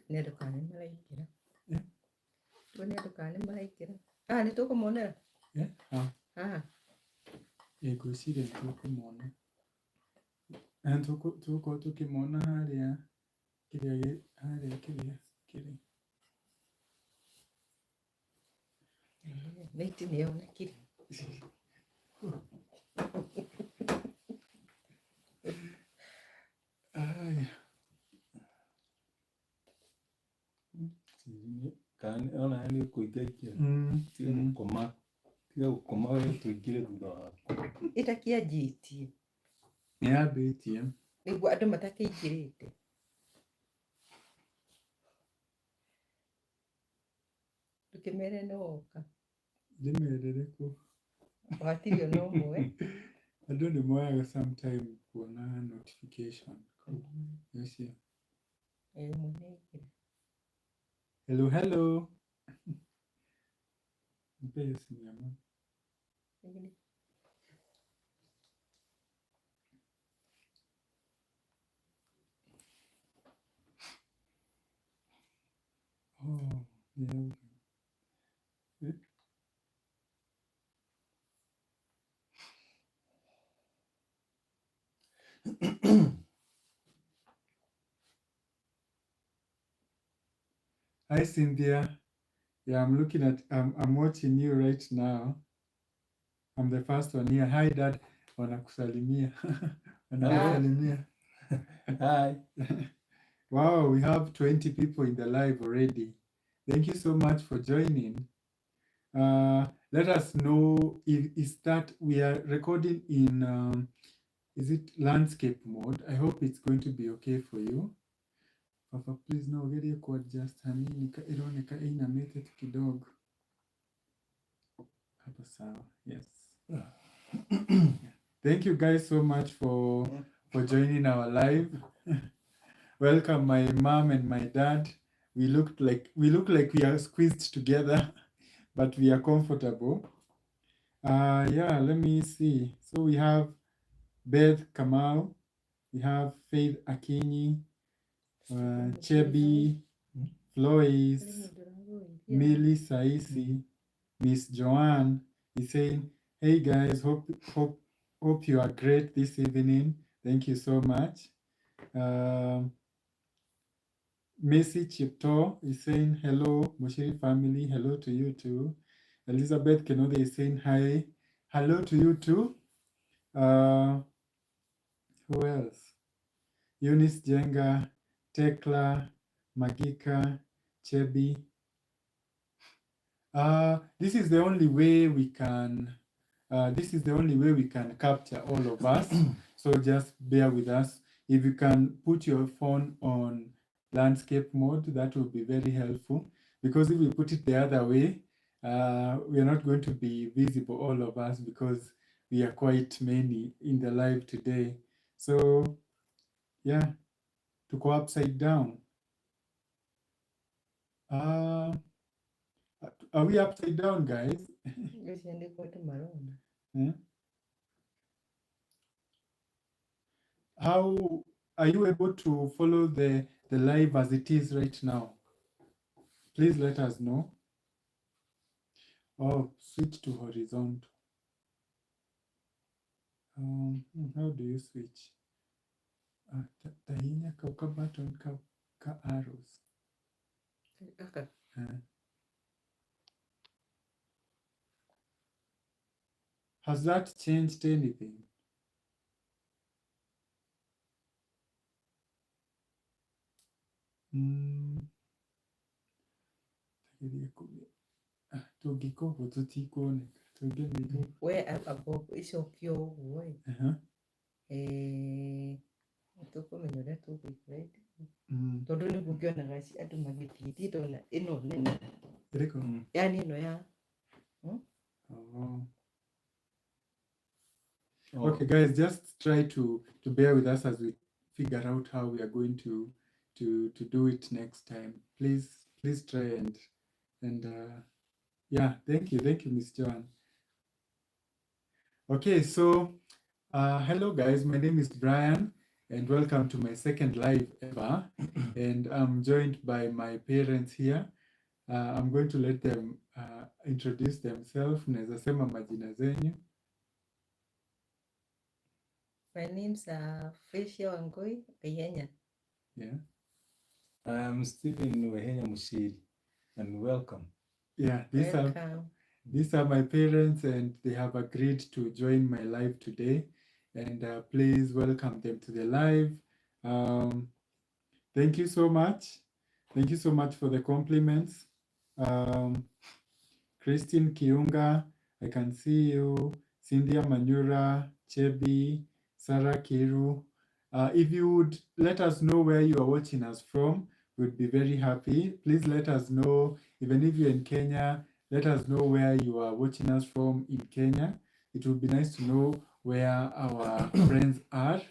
Nedukane malaikira. Tu nedukane malaikira. Nĩ tũkũmonera. Ngwĩciria nĩtũkũmona. Na tũgũkorwo tũkĩmona harĩa kĩrĩa kĩrĩ. Nĩiti nĩyonekire. Ona nĩ ũkũingĩria tiga gũkoma we tũingĩre thutha waku. Ĩtakĩanjĩtie. Nĩyambĩtie. Nĩguo andũ matakĩingĩrĩte. Ndũkĩmere nĩ woka. Ndĩmerere kũ? Hatirĩ ona ũmwe. Andũ nĩmoyaga sometime kuona notification. Ũcio. Hello, hello. Mpesi nyama. Oh, yeah. Hi Cynthia. Yeah, I'm watching you right now. I'm the first one here. Hi Dad. Wanakusalimia. Wanakusalimia. Hi. Wow, we have 20 people in the live already. Thank you so much for joining. Let us know is that we are recording in is it landscape mode? I hope it's going to be okay for you. Papa, please no geria ku adjust hanini ironeka inamete tu kidogo. Hapa sawa. Yes. Thank you guys so much for joining our live. Welcome my mom and my dad. We look like we are squeezed together, but we are comfortable. Yeah, let me see. So we have Beth Kamau, we have Faith Akinyi, Chebi, Lois, Millie Saisi, Miss Joanne is saying, hey guys, hope you are great this evening. Thank you so much. Messi Chipto is saying, hello, Mushiri family, hello to you too. Elizabeth Kenode is saying, hi, hello to you too. Who else? Eunice Jenga, Tekla, Magika, Chebi. This is the only way we can capture all of us. So just bear with us. If you can put your phone on landscape mode, that will be very helpful. Because if we put it the other way, we are not going to be visible, all of us, because we are quite many in the live today. So yeah, to go upside down. Are we upside down, guys? How are you able to follow the live as it is right now? Please let us know. Oh, switch to horizontal. How do you switch? Tahinya ka button ka arrows. Has that changed anything? Tũngĩkorwo tũtikuoneka tũngĩmĩigua. We abobo icokio ũguo tũkũmenya ũrĩa tũgũikara tondũ nĩguo ngĩonaga andũ magĩthiĩ ndona ĩno nene yani ĩno ya Okay guys, just try to bear with us as we figure out how we are going to do it next time. Please try and yeah, thank you Miss Joan. Okay, so hello guys, my name is Brian and welcome to my second live ever. And I'm joined by my parents here. I'm going to let them introduce themselves. Naweza sema majina zenyu. My name's Felicia Wangui Kenya. Yeah. I'm Stephen Wehenya Mushiri, and welcome. Yeah, Welcome. these are my parents, and they have agreed to join my live today. And please welcome them to the live. Thank you so much. Thank you so much for the compliments. Christine Kiunga, I can see you. Cynthia Manura, Chebi, Sarah Kiru. If you would let us know where you are watching us from, we'd be very happy. Please let us know, even if you're in Kenya, let us know where you are watching us from in Kenya. It would be nice to know where our friends are.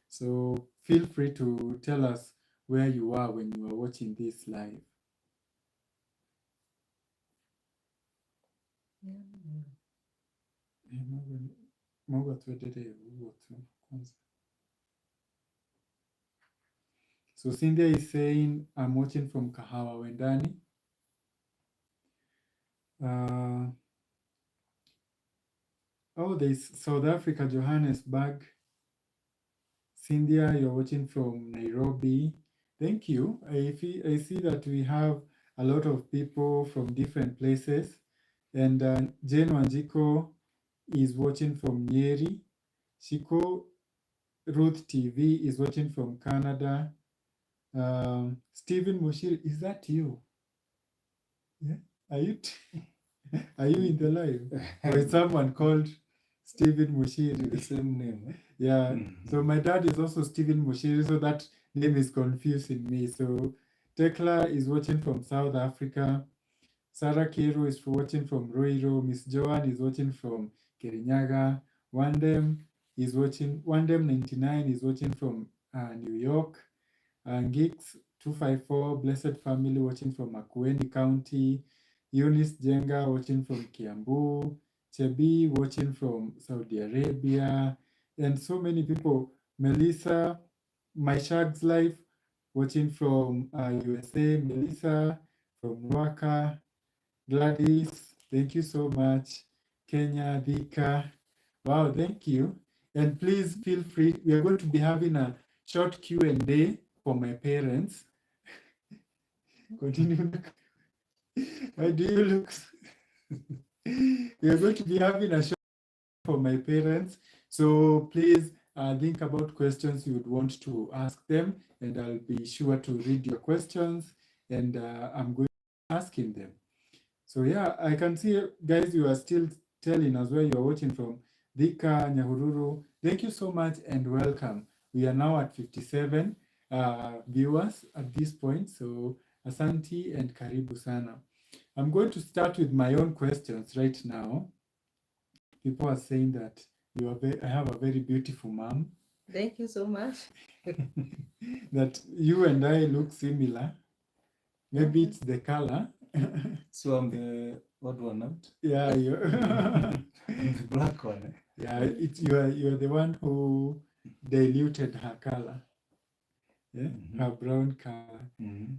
So feel free to tell us where you are when you are watching this live. So Cynthia is saying, I'm watching from Kahawa Wendani. There's South Africa, Johannesburg. Cynthia, you're watching from Nairobi. Thank you. I see that we have a lot of people from different places. And Jane Wanjiko is watching from Nyeri. Shiko Ruth TV is watching from Canada. Stephen Mushiri, is that you? Yeah. Are you are you in the live? Or is someone called Stephen Mushiri? The same name. Yeah. So my dad is also Stephen Mushiri, so that name is confusing me. So Tekla is watching from South Africa. Sarah Kiru is watching from Roiro. Miss Joan is watching from Kirinyaga. Wandem 99 is watching from New York. Geeks 254, Blessed Family watching from Makueni County. Eunice Jenga watching from Kiambu. Chebi watching from Saudi Arabia. And so many people. Melissa, My Shag's Life watching from USA. Melissa from Waka. Gladys, thank you so much. Kenya, Dika. Wow, thank you. And please feel free. We are going to be having a short Q&A for my parents. Continue. Why do you look? We are going to be having a short for my parents. So please think about questions you would want to ask them, and I'll be sure to read your questions, and I'm going to be asking them. So yeah, I can see, guys, you are still telling us where you are watching from. Dika, Nyahururu, thank you so much and welcome. We are now at 57 viewers at this point. So Asante and Karibu Sana. I'm going to start with my own questions right now. People are saying that I have a very beautiful mom. Thank you so much. That you and I look similar. Maybe it's the color. So I'm the odd one out? Yeah, you're I'm the black one. Yeah, you're the one who diluted her color. Yeah, her brown color.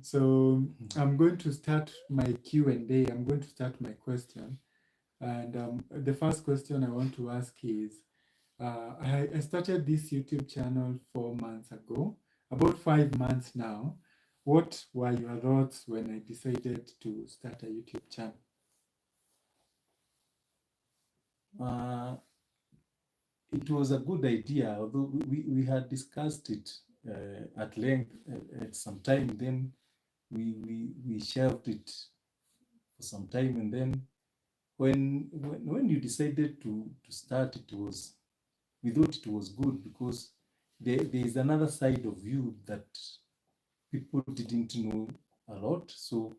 So I'm going to start my Q&A. I'm going to start my question. And the first question I want to ask is, I started this YouTube channel 4 months ago, about 5 months now. What were your thoughts when I decided to start a YouTube channel? It was a good idea, although we had discussed it at length at some time. Then we shelved it for some time, and then when you decided to start, we thought it was good because there is another side of you that people didn't know a lot. So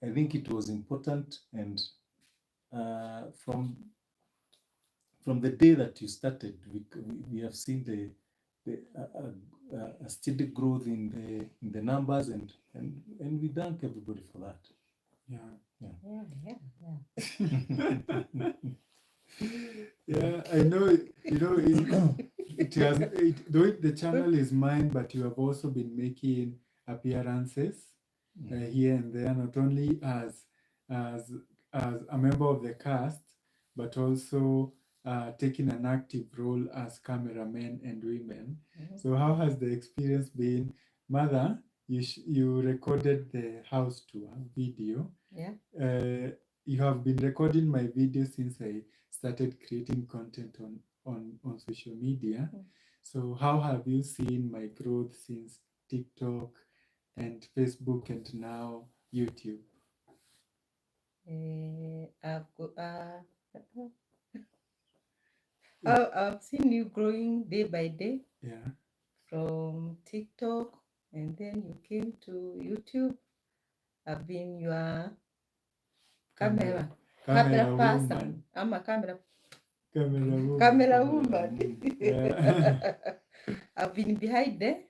I think it was important, and from the day that you started, we have seen a steady growth in the numbers, and we thank everybody for that. Yeah, I know, Though the channel is mine, but you have also been making appearances here and there, not only as a member of the cast, but also taking an active role as cameramen and women. So how has the experience been? Mother, you recorded the house tour video. Yeah. You have been recording my video since I started creating content on social media. So how have you seen my growth since TikTok and Facebook and now YouTube? I've seen you growing day by day. Yeah. From TikTok, and then you came to YouTube. I've been your camera person. I'm a camera woman. Yeah. I've been behind the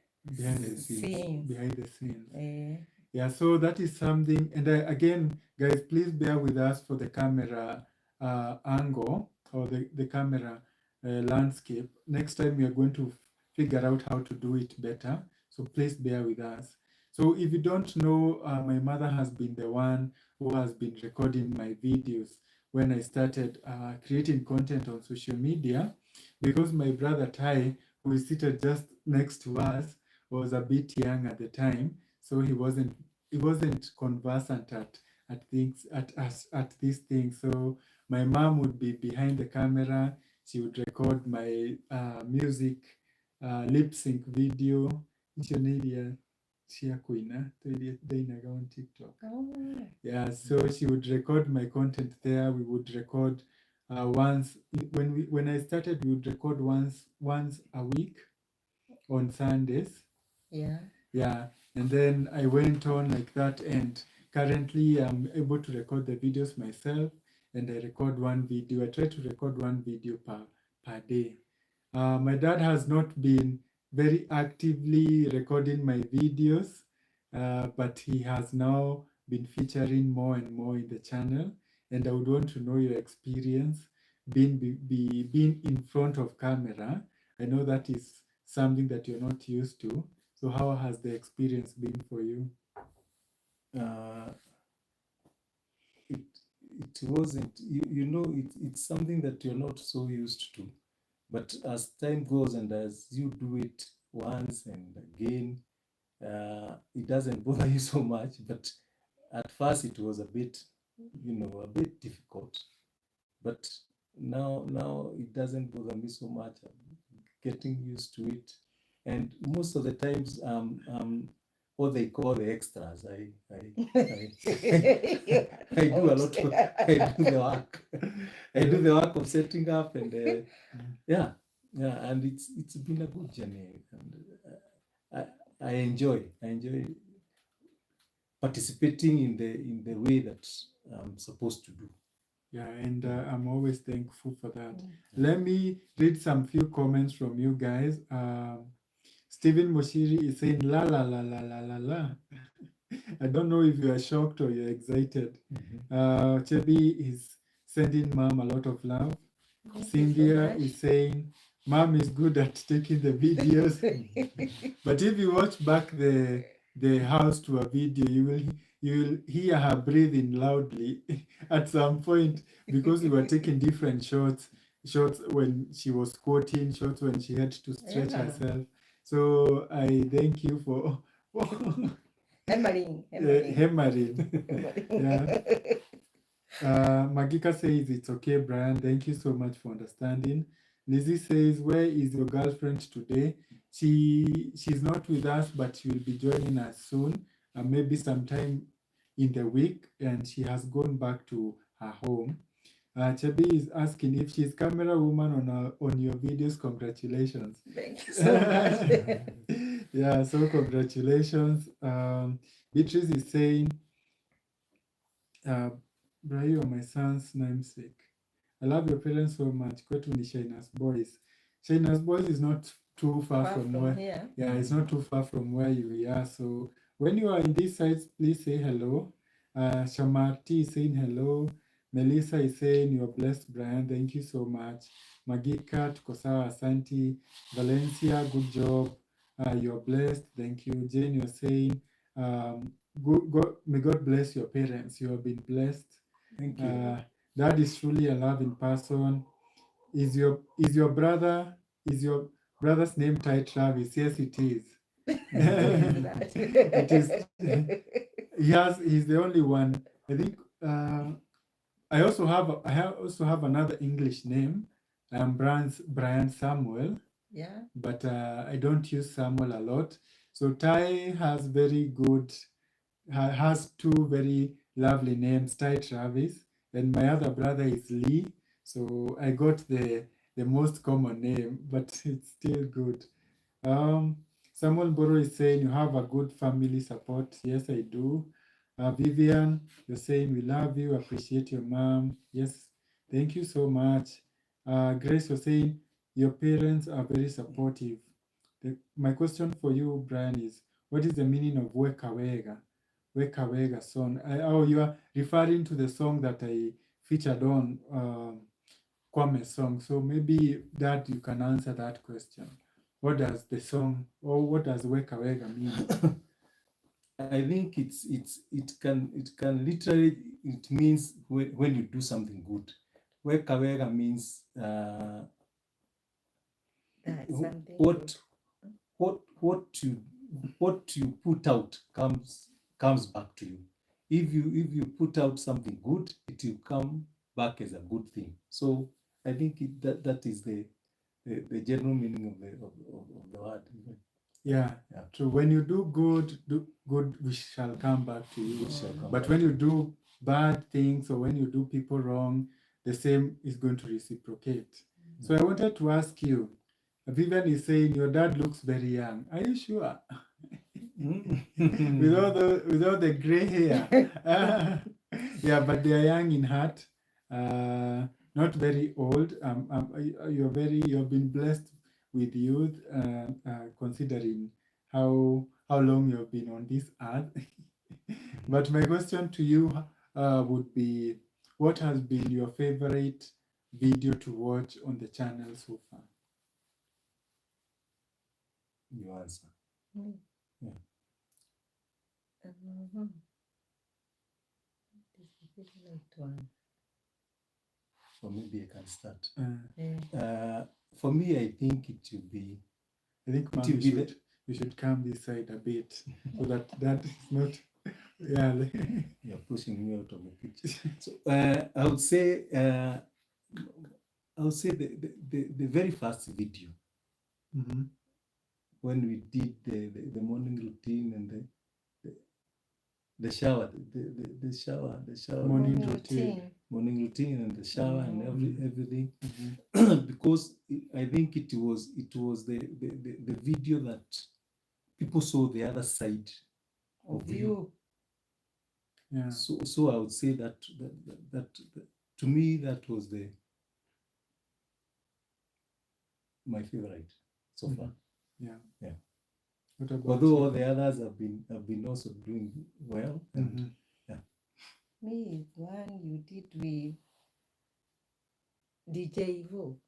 scenes. Behind the scenes. Yeah, so that is something. And again, guys, please bear with us for the camera angle or the camera landscape. Next time we are going to figure out how to do it better. So please bear with us. So if you don't know, my mother has been the one who has been recording my videos when I started creating content on social media, because my brother Tai, who is seated just next to us, was a bit young at the time, so he wasn't conversant at these things. So my mom would be behind the camera. She would record my music lip sync video. On TikTok. Yeah, so she would record my content there. We would record once when I started. We would record once a week on Sundays. Yeah, and then I went on like that, and currently I'm able to record the videos myself, and I record one video. I try to record one video per day. My dad has not been very actively recording my videos, but he has now been featuring more and more in the channel, and I would want to know your experience being in front of camera. I know that is something that you're not used to. So how has the experience been for you? It wasn't, it's something that you're not so used to. But as time goes and as you do it once and again, it doesn't bother you so much. But at first it was a bit difficult. But now it doesn't bother me so much. I'm getting used to it. And most of the times, what they call the extras. I do a lot. I do the work. I do the work of setting up, and and it's been a good journey, and I enjoy participating in the way that I'm supposed to do. Yeah, and I'm always thankful for that. Let me read some few comments from you guys. Stephen Moshiri is saying la la la la la la la. I don't know if you are shocked or you're excited. Chebi is sending mom a lot of love. Cynthia is saying mom is good at taking the videos. But if you watch back the house tour video, you will hear her breathing loudly at some point, because we were taking different shots when she was squatting, shots when she had to stretch herself. So I thank you for hammering. Yeah. Magika says it's okay, Brian. Thank you so much for understanding. Lizzie says, where is your girlfriend today? She's not with us, but she will be joining us soon, maybe sometime in the week, and she has gone back to her home. Chebi is asking if she's camera woman on your videos. Congratulations. Thank you so much. Yeah, so congratulations. Beatrice is saying, Brayo, my son's namesake. I love your parents so much. Kwetu ni Shainas Boys. Shainas Boys is not too far from where here. Yeah, it's not too far from where you are. So when you are in these sites, please say hello. Shamarti is saying hello. Melissa is saying you're blessed, Brian. Thank you so much. Magika, tuko sawa, asanti. Valencia, good job. You're blessed. Thank you. Jane, you're saying, may God bless your parents. You have been blessed. Thank you. That is truly a loving person. Is your brother's name Ty Travis? Yes, it is. It is. He's the only one. I think I also have another English name. I'm Brian Samuel, Yeah. but I don't use Samuel a lot. So Ty has two very lovely names, Ty Travis, and my other brother is Lee. So I got the most common name, but it's still good. Samuel Boro is saying you have a good family support. Yes, I do. Vivian, you're saying we love you, appreciate your mom. Yes, thank you so much. Grace, you're saying your parents are very supportive. My question for you, Brian, is what is the meaning of Weka Wega? Weka Wega song. You are referring to the song that I featured on Kwame's song. So maybe that you can answer that question. What does the song or what does Weka Wega mean? I think it can literally, it means when you do something good. Weka weka means That's something what you put out comes back to you. If you put out something good, it will come back as a good thing. So I think that is the general meaning of the word. Yeah, Yeah. true. When you do good, which shall come back to you. But when you do bad things or when you do people wrong, the same is going to reciprocate. So I wanted to ask you, Vivian is saying your dad looks very young. Are you sure? with all the gray hair. Yeah, but they are young in heart. Not very old. You've been blessed with youth, considering how long you've been on this earth. But my question to you would be, what has been your favorite video to watch on the channel so far? You answer. Yeah. So maybe I can start. For me, I think it will be. I think Mom, we should come this side a bit so that is not. Yeah, You're pushing me out of the picture. So I would say the very first video when we did the morning routine and the shower, the shower morning routine and the shower and everything. Because I think it was the video that people saw the other side of you. Yeah. So I would say that to me that was my favorite so far. Yeah. Although all the others have been also doing well. And me is one you did with DJ Evo.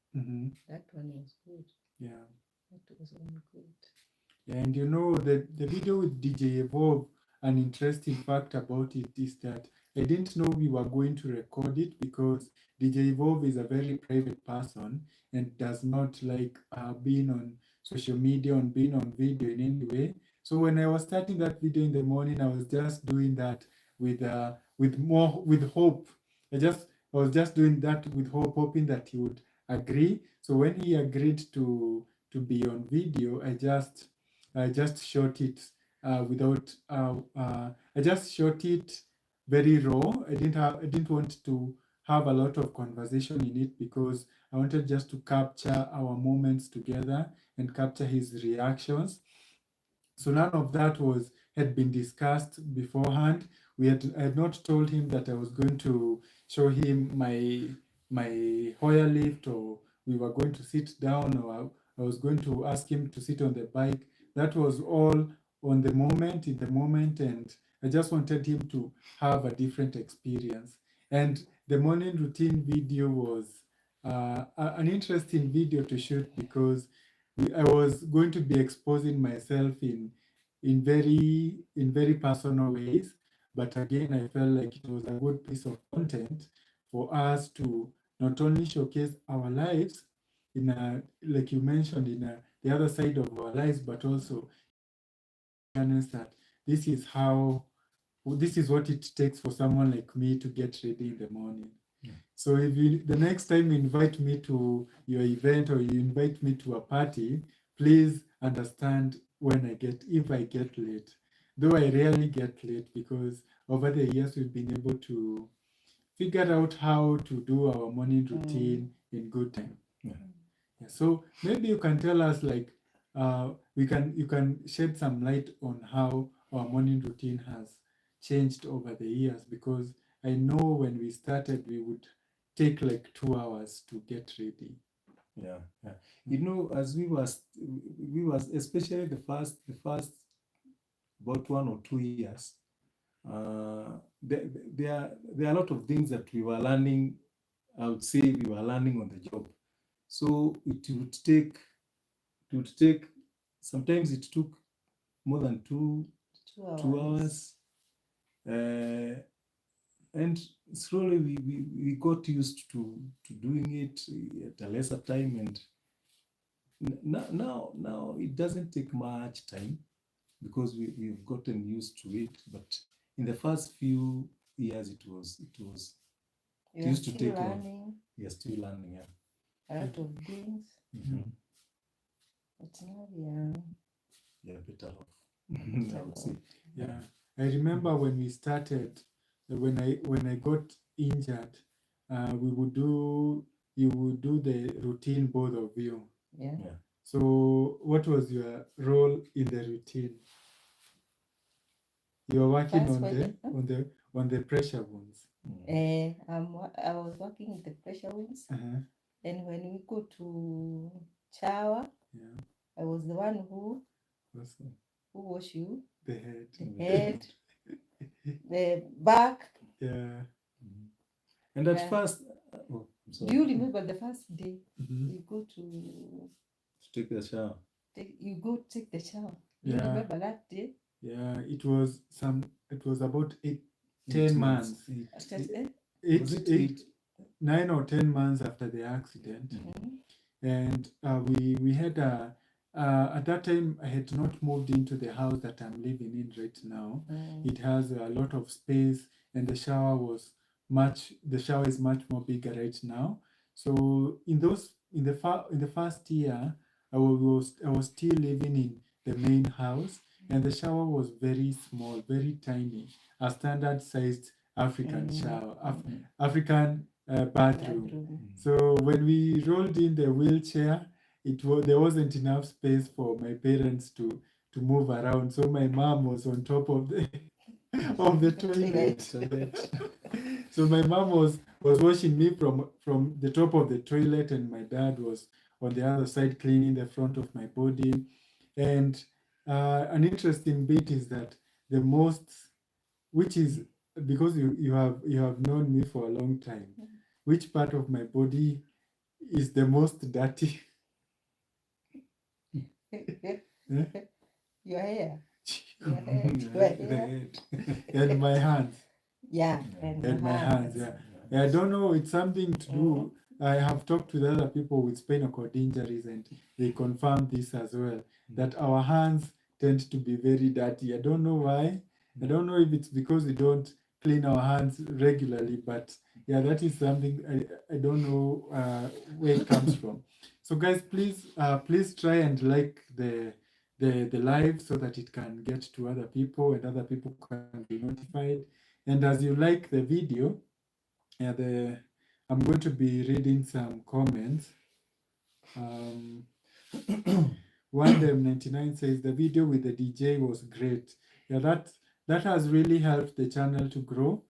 That one was good. Yeah. That was really good. Yeah, and you know the video with DJ Evolve, an interesting fact about it is that I didn't know we were going to record it because DJ Evolve is a very private person and does not like being on social media and being on video in any way. So when I was starting that video in the morning, I was just doing that with hope. I was just doing that with hope, hoping that he would agree. So when he agreed to be on video, I just shot it I just shot it very raw. I didn't want to have a lot of conversation in it because I wanted just to capture our moments together and capture his reactions. So none of that had been discussed beforehand. I had not told him that I was going to show him my Hoyer lift, or we were going to sit down, or I was going to ask him to sit on the bike. That was all on the moment, in the moment, and I just wanted him to have a different experience. And the morning routine video was an interesting video to shoot because I was going to be exposing myself in very personal ways. But again, I felt like it was a good piece of content for us to not only showcase our lives in a, like you mentioned, in the other side of our lives, but also awareness that this is how this is what it takes for someone like me to get ready in the morning. So if you the next time you invite me to your event or you invite me to a party, please understand if I get late. Though I rarely get late because over the years we've been able to figure out how to do our morning routine in good time. Yeah. So maybe you can tell us like you can shed some light on how our morning routine has changed over the years, because I know when we started we would take like 2 hours to get ready. Yeah. You know, as we was especially the first about 1 or 2 years, there are a lot of things that we were learning. I would say we were learning on the job. So it would take sometimes it took more than 2 hours. And slowly we got used to doing it at a lesser time, and now it doesn't take much time because we've gotten used to it. But in the first few years it used to take long. You're still learning, a lot of things. But now we are better off. I would say. Yeah, I remember when we started, when I got injured, you would do the routine, both of you. Yeah. So what was your role in the routine? You were working on the pressure wounds. I was working with the pressure wounds. And when we go to shower, I was the one who wash you. The head, the back. Yeah. And at first, do you remember the first day you go to take the shower? You go take the shower. Do you remember that day? Yeah, it was about 10 months. 9 or 10 months after the accident. And we had at that time I had not moved into the house that I'm living in right now. It has a lot of space, and the shower is much more bigger right now. So in the first year, I was still living in the main house, and the shower was very small, very tiny, a standard sized African shower, African bathroom. So when we rolled in the wheelchair, there wasn't enough space for my parents to move around. So my mom was on top of the of the toilet. So my mom was washing me from the top of the toilet, and my dad was on the other side cleaning the front of my body. And an interesting bit is that which is because you have known me for a long time, which part of my body is the most dirty? Your hair. And my hands. Yeah, and my hands. Yeah. I don't know, it's something to do. I have talked with other people with spinal cord injuries, and they confirm this as well, that our hands tend to be very dirty. I don't know why. I don't know if it's because we don't clean our hands regularly, but yeah, that is something I don't know where it comes from. So guys, please try and like the live so that it can get to other people and other people can be notified. And as you like the video, I'm going to be reading some comments. One99 says the video with the DJ was great. Yeah, that has really helped the channel to grow.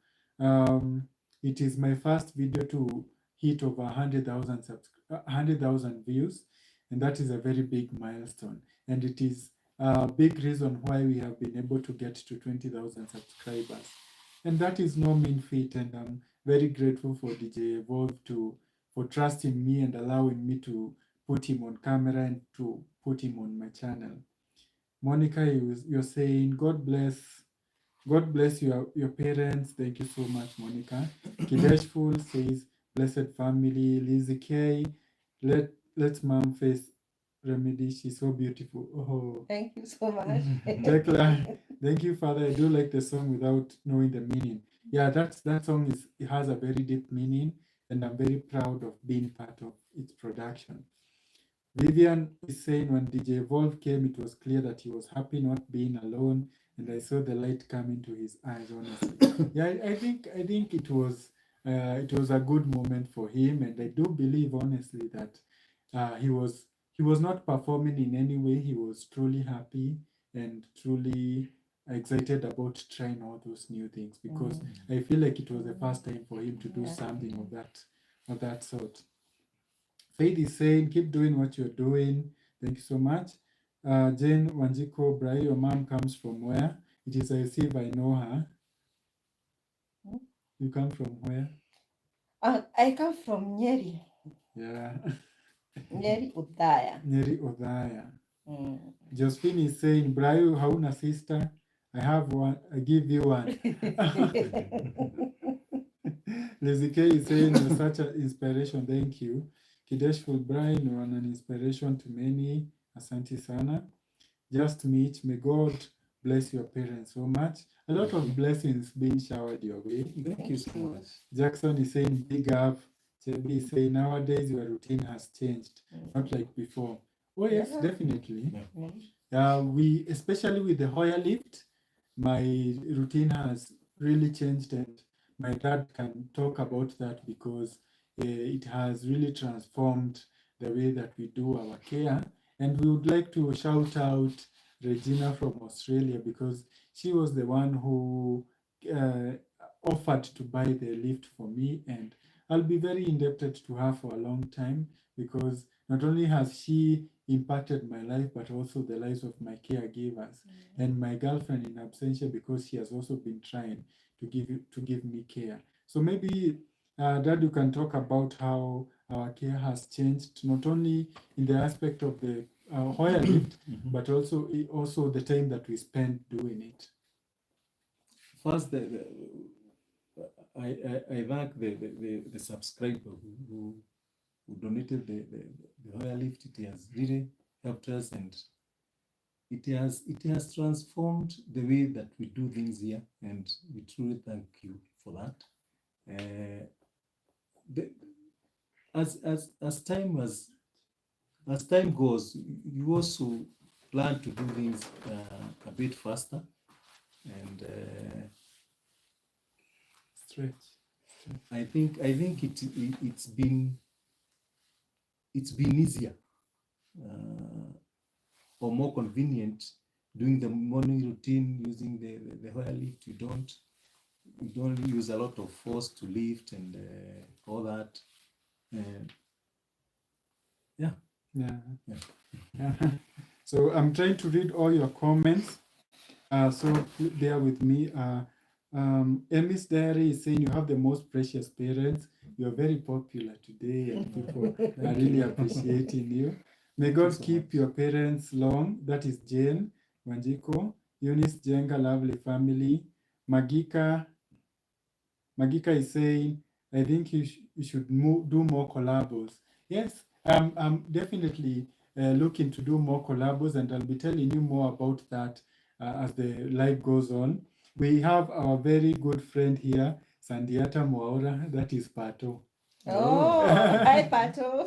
It is my first video to hit over 100,000 views, and that is a very big milestone. And it is a big reason why we have been able to get to 20,000 subscribers. And that is no mean feat, and I'm very grateful for DJ Evolve for trusting me and allowing me to put him on camera and to put him on my channel. Monica, you're saying God bless your parents. Thank you so much, Monica. Kideshful says, blessed family. Lizzie K, let's mom face remedy. She's so beautiful. Oh, Thank you so much. Tekla, thank you, Father. I do like the song without knowing the meaning. Yeah, that song it has a very deep meaning, and I'm very proud of being part of its production. Vivian is saying when DJ Evolve came, it was clear that he was happy not being alone, and I saw the light come into his eyes. Honestly, yeah, I think it was a good moment for him, and I do believe honestly that he was not performing in any way. He was truly happy and truly excited about trying all those new things because I feel like it was the first time for him to do something of that sort. Faith is saying, keep doing what you're doing. Thank you so much. Jane Wanjiko Brai, your mom comes from where? It is as if I know her. You come from where? I come from Nyeri. Yeah. Nyeri Udaya. Nyeri Odhaya. Mm. Josephine is saying, Brayo, hauna sister? I have one. I give you one. Lizzie K is saying, you're such an inspiration. Thank you. Kideshful Brian, you're an inspiration to many. Asante sana. Just meet. May God bless your parents so much. A lot of blessings being showered your way. Thank you so much. Jackson is saying, big up. JB is saying, nowadays your routine has changed, not like before. Oh, yes, Yeah. definitely. Yeah. We, especially with the Hoya lift, my routine has really changed, and my dad can talk about that because it has really transformed the way that we do our care. And we would like to shout out Regina from Australia because she was the one who offered to buy the lift for me, and I'll be very indebted to her for a long time because not only has she impacted my life, but also the lives of my caregivers and my girlfriend in absentia because she has also been trying to give me care. So maybe, Dad, you can talk about how our care has changed, not only in the aspect of the Hoya lift, but also the time that we spend doing it. First, I thank the subscriber who donated the Hoya lift. It has really helped us, and it has transformed the way that we do things here, and we truly thank you for that. As time goes, you also plan to do things a bit faster, and Stretch. I think it's been easier or more convenient doing the morning routine using the Hoya lift. You don't use a lot of force to lift and all that. Yeah. So I'm trying to read all your comments. So bear with me. Emmy's diary is saying you have the most precious parents. You're very popular today, and people are really appreciating you. May God so keep much. your parents long. That is Jane Wanjiko, Eunice Jenga, lovely family. Magika is saying, I think you should do more collabos. Yes, I'm definitely looking to do more collabos, and I'll be telling you more about that as the live goes on. We have our very good friend here, Sandiata Mwaura, that is Pato. Oh, hi, Pato.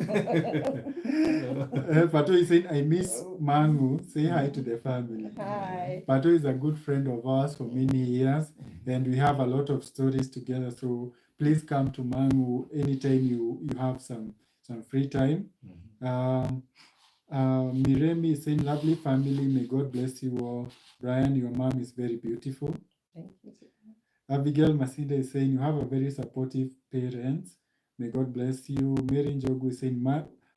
Pato is saying, I miss Mangu. Say hi to the family. Hi. Pato is a good friend of ours for many years, and we have a lot of stories together. So please come to Mangu anytime you have some free time. Miremi is saying, lovely family, may God bless you all. Brian, your mom is very beautiful. Thank you. Abigail Masinda is saying, you have a very supportive parents. May God bless you. Mary Njogu is saying,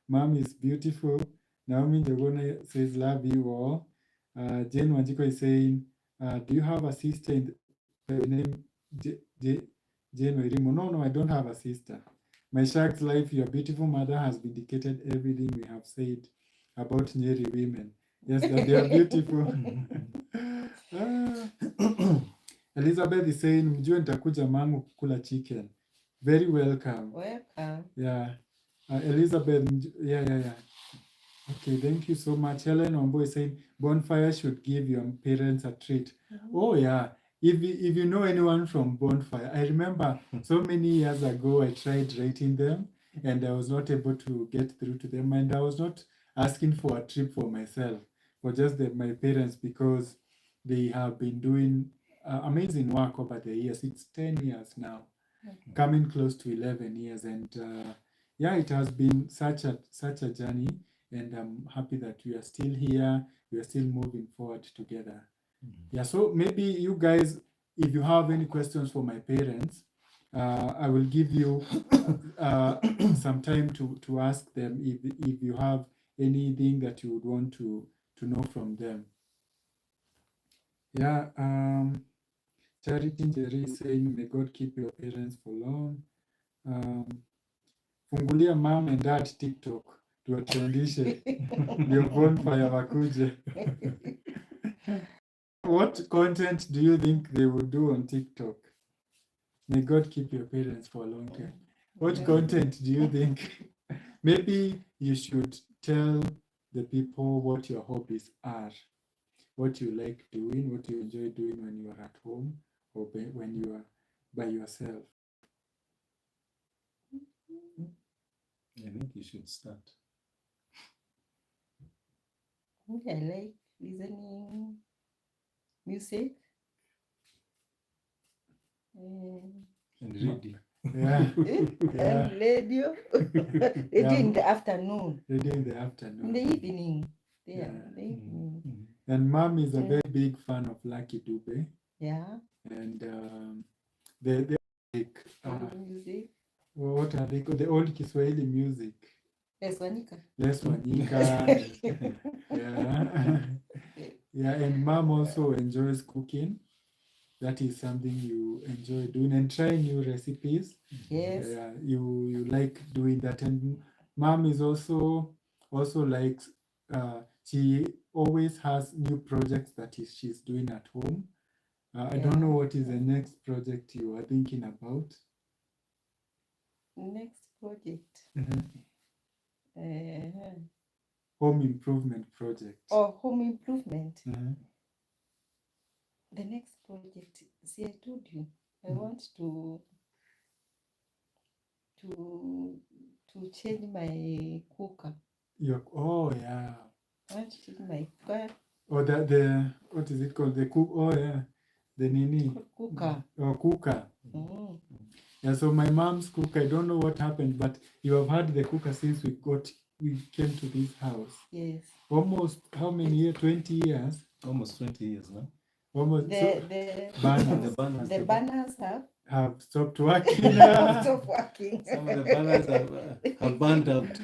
mom is beautiful. Naomi Njogona says, love you all. Jane Wanjiko is saying, do you have a sister by the name Jane Wairimu, no, I don't have a sister. My Shark's life, your beautiful mother has vindicated everything we have said about Nyeri women. Yes, that they are beautiful. Elizabeth is saying, mjue nitakuja mangu kukula chicken. Very welcome. Welcome. Yeah. Elizabeth, yeah. Okay, thank you so much. Helen Ombo is saying, Bonfire should give your parents a treat. Oh, yeah. If you know anyone from Bonfire, I remember so many years ago, I tried writing them and I was not able to get through to them. And I was not asking for a trip for myself, for just my parents, because they have been doing amazing work over the years. It's 10 years now, coming close to 11 years. And yeah, it has been such a journey. And I'm happy that we are still here. We are still moving forward together. Yeah, so maybe you guys, if you have any questions for my parents, I will give you some time to ask them if you have anything that you would want to know from them. Yeah, Charity Njeri is saying, may God keep your parents for long. Fungulia mom and dad TikTok tuwatendishe ndio Bonfire wakuje. What content do you think they would do on TikTok? May God keep your parents for a long time. What content do you think? Maybe you should tell the people what your hobbies are, what you like doing, what you enjoy doing when you are at home or when you are by yourself. I think you should start. I like listening music. And reading. Yeah. And radio. Radio in the afternoon. Radio in the afternoon. In the evening. Yeah. Yeah. In the evening. And mom is a very big fan of Lucky Dube. Yeah. And the like, music. what are they called? The old Kiswahili music. Les Wanyika. Les Wanyika. Yeah. Yeah, and mom also enjoys cooking. That is something you enjoy doing, and trying new recipes. Yes. You like doing that. And mom is also likes she always has new projects that she's doing at home. I don't know what is the next project you are thinking about. Next project. Home improvement project. Oh, home improvement. The next project, see, I told you, I want to change my cooker. Oh yeah. I want to change my cooker. Or the what is it called? The cook. Oh yeah, the nini. Cooker. Oh, cooker. Yeah. So my mom's cooker. I don't know what happened, but you have had the cooker since we came to this house. Yes. Almost how many years? 20 years. Almost 20 years now. Almost. The burners have stopped working. Stop working. Some of the burners have burned out.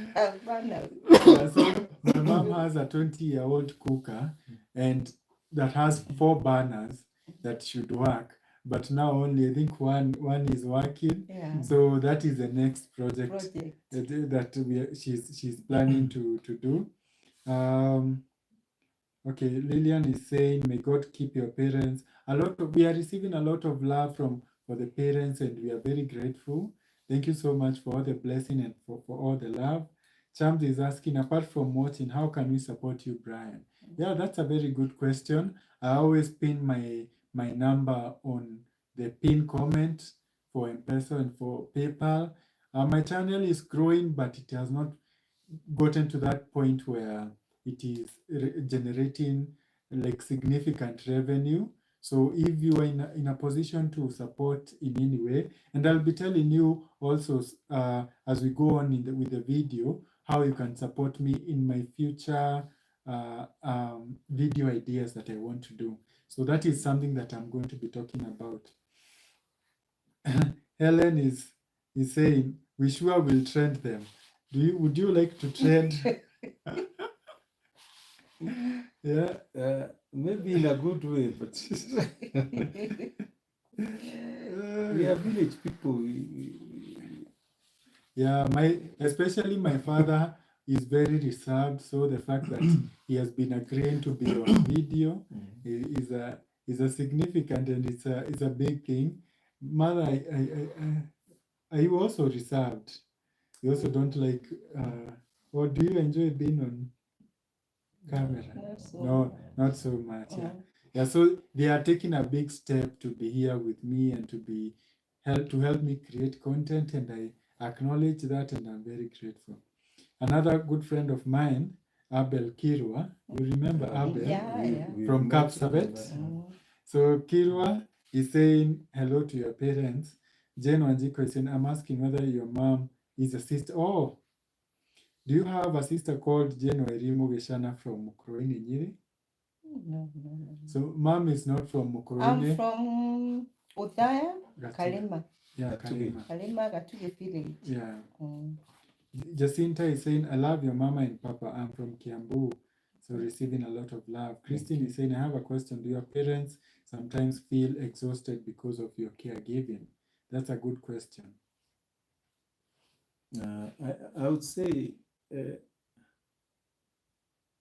Yeah, so my mom has a 20-year-old cooker, and that has 4 burners that should work. But now only I think one is working. Yeah. So that is the next project. That she's planning to do. Okay, Lillian is saying, may God keep your parents. We are receiving a lot of love for the parents, and we are very grateful. Thank you so much for all the blessing and for all the love. Chams is asking, apart from watching, how can we support you, Brian? Yeah, that's a very good question. I always pin my number on the pin comment for M-Pesa and for PayPal. My channel is growing, but it has not gotten to that point where it is generating like significant revenue. So if you are in a position to support in any way, and I'll be telling you also as we go on with the video, how you can support me in my future video ideas that I want to do. So that is something that I'm going to be talking about. Helen is saying, we sure will trend them. Would you like to trend? Yeah. Maybe in a good way, but we are village people. Yeah, especially my father is very reserved, so the fact that he has been agreeing to be on video is a significant, and it's a big thing. Mother, are you also reserved? You also don't like, or do you enjoy being on camera? No, not so much. Yeah. Yeah, so they are taking a big step to be here with me and to help me create content, and I acknowledge that, and I'm very grateful. Another good friend of mine, Abel Kirwa, you remember Abel? From Kapsabet. So Kirwa is saying hello to your parents. Jane Wanjiko is saying, I'm asking whether your mom is a sister. Oh, do you have a sister called Jane Wairimu Geshana from Mukroini, Nyeri? No. So mom is not from Mukroini. I'm from Uthaya, Kalima. Yeah, Kalima. Kalima, Gatuge village. Yeah. Jacinta is saying, I love your mama and papa. I'm from Kiambu. So receiving a lot of love. Christine is saying, I have a question. Do your parents sometimes feel exhausted because of your caregiving? That's a good question. I would say,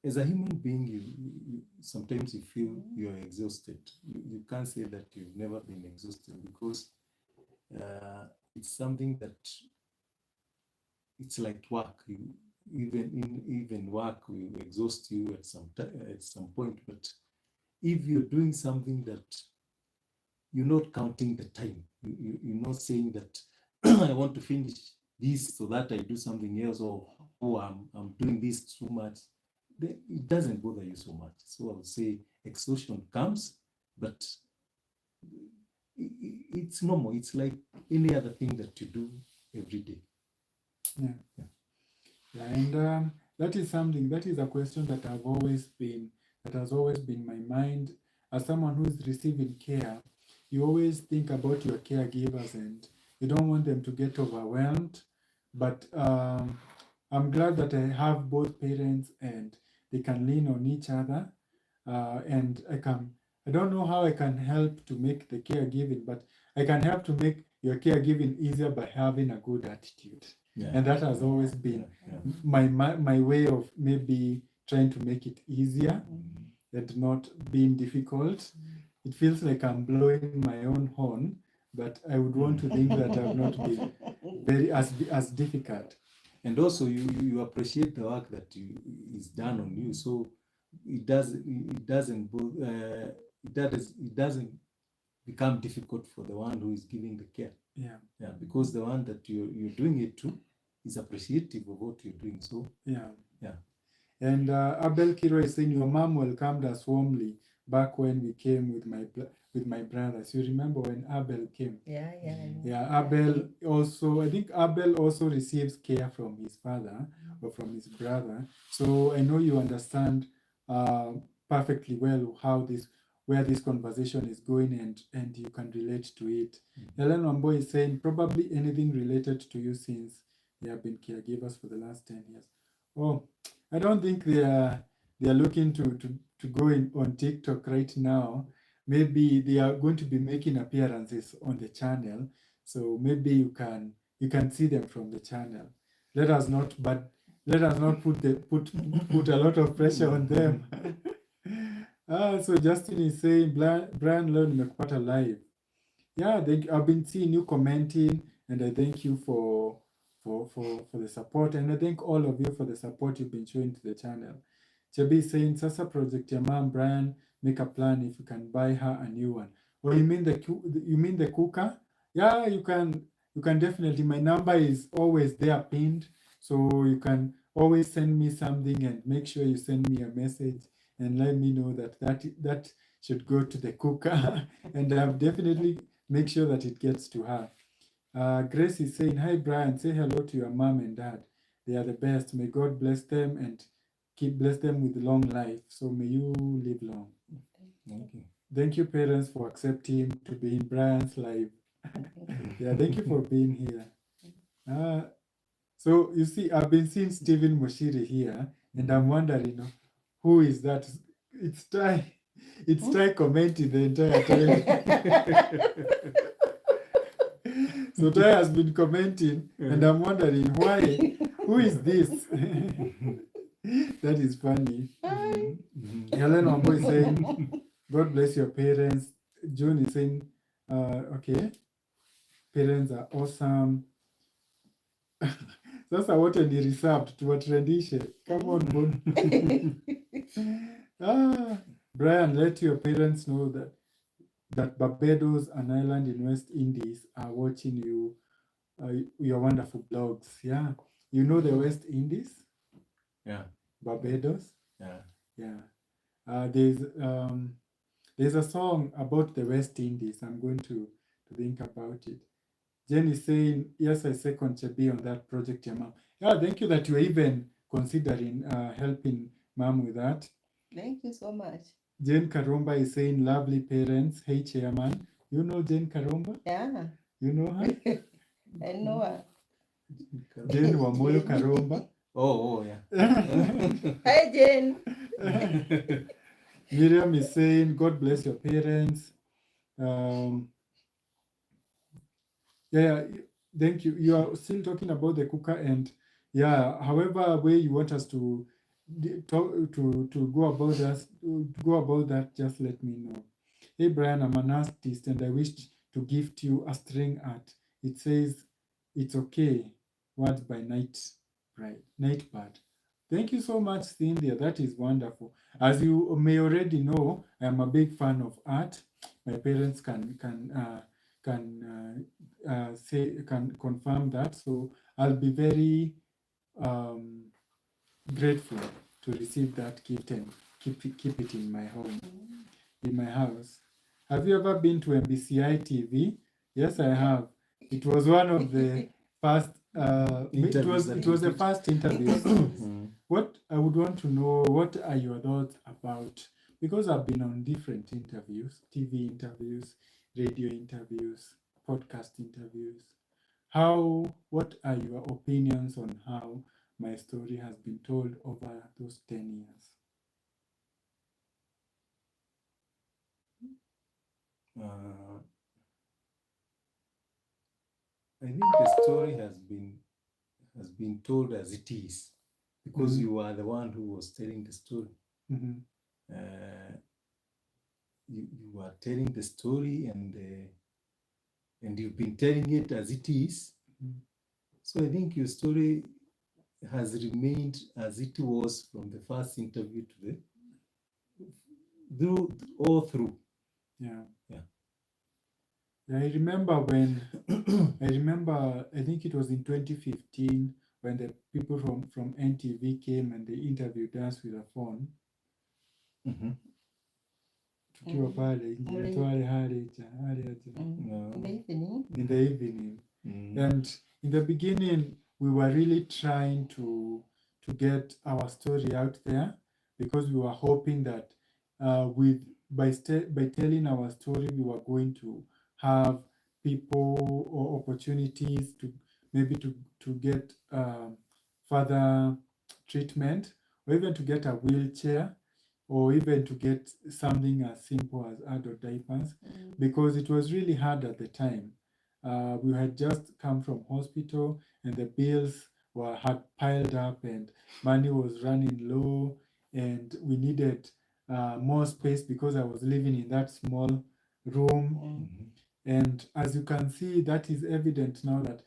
as a human being, you sometimes you feel you're exhausted. You can't say that you've never been exhausted, because it's something that it's like work. Even work will exhaust you at some point. But if you're doing something that you're not counting the time, you're not saying that I want to finish this so that I do something else, or I'm doing this too much, then it doesn't bother you so much. So I would say exhaustion comes, but it's normal. It's like any other thing that you do every day. Yeah. And that is a question that has always been my mind. As someone who is receiving care, you always think about your caregivers and you don't want them to get overwhelmed. But I'm glad that I have both parents and they can lean on each other. And I don't know how I can help to make the caregiving, but I can help to make your caregiving easier by having a good attitude. Yeah. And that has always been my way of maybe trying to make it easier and not being difficult. It feels like I'm blowing my own horn, but I would want to think that I've not been very as difficult. And also you appreciate the work that is done on you, so it doesn't become difficult for the one who is giving the care. Yeah, because the one that you're doing it to is appreciative of what you're doing. So yeah. And Abel Kiro is saying your mom welcomed us warmly back when we came with my brothers. You remember when Abel came? Yeah. Abel also, I think Abel also receives care from his father or from his brother. So I know you understand perfectly well where this conversation is going, and you can relate to it. Helen Wambo is saying probably anything related to you since they have been caregivers for the last 10 years. Oh, I don't think they are looking to go on TikTok right now. Maybe they are going to be making appearances on the channel, so maybe you can see them from the channel. Let us not put a lot of pressure on them. So Justin is saying, Brian Learn Mekpata Live. Yeah, I've been seeing you commenting, and I thank you for the support, and I thank all of you for the support you've been showing to the channel. Chebi is saying, Sasa project your mom, Brian, make a plan if you can buy her a new one. Or you mean the cooker? Yeah, you can definitely. My number is always there pinned, so you can always send me something, and make sure you send me a message and let me know that should go to the cooker, and I'll definitely make sure that it gets to her. Grace is saying, hi Brian, say hello to your mom and dad. They are the best. May God bless them and bless them with long life. So may you live long. Thank you parents for accepting to be in Brian's life. Yeah, thank you for being here. So you see, I've been seeing Stephen Moshiri here, and I'm wondering, who is that? It's Ty commenting the entire time. So Ty has been commenting, and I'm wondering why. Who is this? That is funny. Helen Wambo is saying, God bless your parents. June is saying, okay, parents are awesome. Sasa wote ni reserved tuwatrendishe. Come on, Bon. Brian, let your parents know that Barbados, an island in West Indies, are watching you, your wonderful blogs. Yeah. You know the West Indies? Yeah. Barbados? Yeah. Yeah. There's a song about the West Indies. I'm going to think about it. Jen is saying, yes, I second Chebi on that project, your mom. Yeah, thank you that you are even considering helping mom with that. Thank you so much. Jane Karumba is saying, lovely parents. Hey, chairman. You know Jane Karumba? Yeah, You know her? I know her. Jane Wamoyo Karumba. Oh, yeah. Hi, Jane. Miriam is saying, God bless your parents. Yeah, thank you. You are still talking about the cooker, and yeah, however way you want us to talk to go about that, just let me know. Hey Brian, I'm an artist and I wish to gift you a string art. It says it's okay. Words by Nightbird. Thank you so much, Cynthia. That is wonderful. As you may already know, I am a big fan of art. My parents can confirm that. So I'll be very grateful to receive that gift and keep it in my home, in my house. Have you ever been to MBCI TV? Yes, I have. It was one of the first. It was the first interview. What I would want to know, what are your thoughts about? Because I've been on different interviews, TV interviews, radio interviews, podcast interviews. What are your opinions on how my story has been told over those 10 years? I think the story has been told as it is, because you are the one who was telling the story. You are telling the story, and you've been telling it as it is. So I think your story has remained as it was from the first interview to through. Yeah. Yeah. I remember I think it was in 2015 when the people from NTV came and they interviewed us with a phone. Tukiwa pale in the evening. And in the beginning, we were really trying to get our story out there, because we were hoping that by telling our story, we were going to have people or opportunities to maybe to get further treatment, or even to get a wheelchair, or even to get something as simple as adult diapers, because it was really hard at the time. We had just come from hospital and the bills had piled up and money was running low, and we needed more space because I was living in that small room. And as you can see, that is evident now that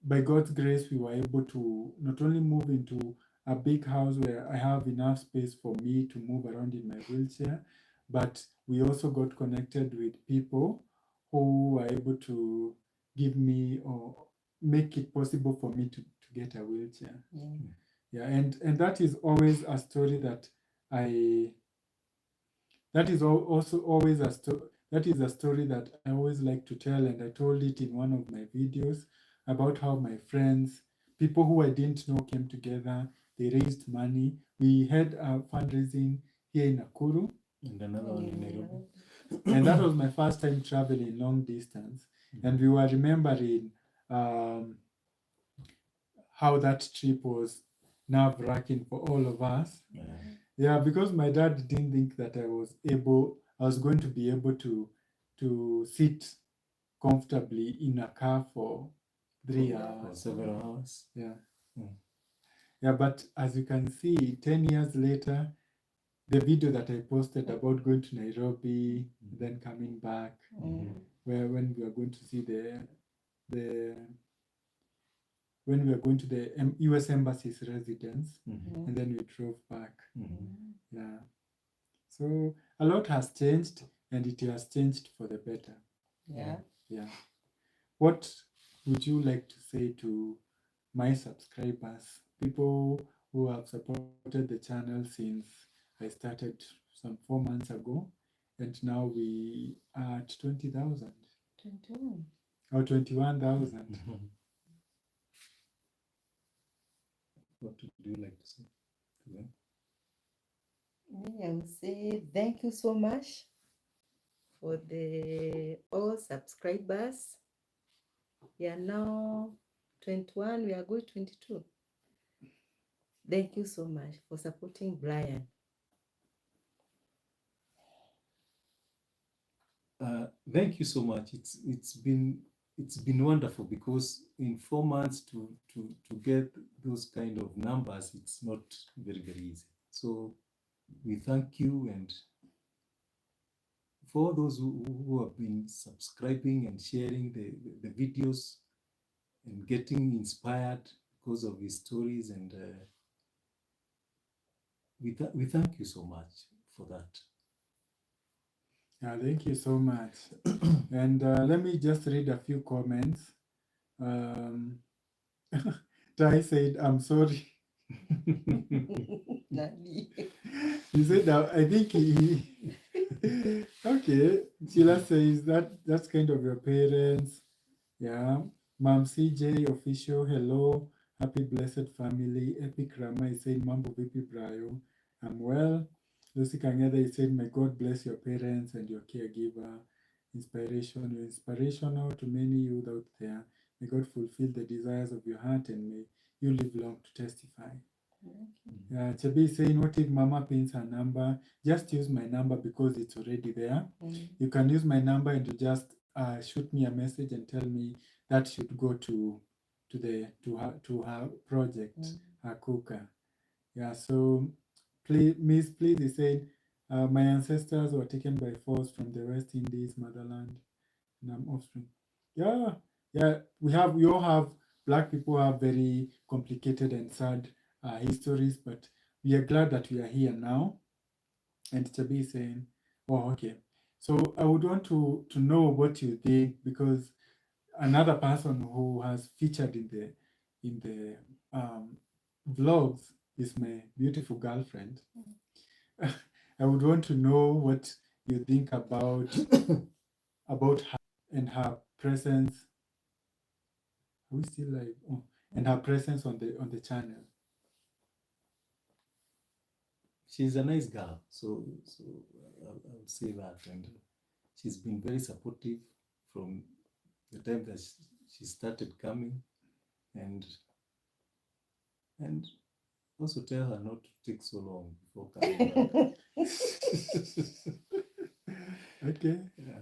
by God's grace, we were able to not only move into a big house where I have enough space for me to move around in my wheelchair, but we also got connected with people who were able to give me or make it possible for me to get a wheelchair. Yeah, and that is always a story that that is also always a story. That is a story that I always like to tell, and I told it in one of my videos about how my friends, people who I didn't know, came together. They raised money. We had a fundraising here in Nakuru, and another one in Nairobi. And that was my first time traveling long distance. And we were remembering how that trip was nerve-wracking for all of us. Yeah, because my dad didn't think that I was going to be able to sit comfortably in a car for 3 or hours. several hours. Yeah. Mm. Yeah, but as you can see, 10 years later, the video that I posted about going to Nairobi, then coming back, where when we are going to see when we are going to the US Embassy's residence, and then we drove back. Yeah. So a lot has changed, and it has changed for the better. Yeah. Yeah. What would you like to say to my subscribers, people who have supported the channel since I started some 4 months ago, and now we are at 20,000 21. or 21,000? What would you like to say to them? Me, I would say thank you so much for the all subscribers. We are now 21, we are going 22. Thank you so much for supporting Brian. Thank you so much. It's been wonderful, because in 4 months to get those kind of numbers, it's not very easy. So we thank you, and for those who have been subscribing and sharing the videos and getting inspired because of his stories, and we thank you so much for that. Yeah, thank you so much. And let me just read a few comments. Tai said, I'm sorry. Nani? He said that I think he okay. Sheila says that's kind of your parents. Yeah. Mom CJ official, hello. Happy blessed family. Epic Rama is saying Mambo Vipi Brayo. I'm well. Lucy Kangeda is saying, may God bless your parents and your caregiver. Inspiration, you're inspirational to many youth out there. May God fulfill the desires of your heart and may you live long to testify. Chabi is saying, what if Mama pins her number? Just use my number because it's already there. You can use my number and you just shoot me a message and tell me that should go to her project, her cooker. Yeah, so please, Miss, please is saying, my ancestors were taken by force from the West Indies, motherland, and I'm offspring. Yeah, we all have, Black people have very complicated and sad histories, but we are glad that we are here now. And Chabi is saying, oh, okay. So I would want to know what you think, because another person who has featured in the vlogs is my beautiful girlfriend. I would want to know what you think about her and her presence. Are we still live? Oh, and her presence on the channel. She's a nice girl, so I'll say that, and she's been very supportive from the time that she started coming, and also tell her not to take so long before coming back. Okay. Yeah.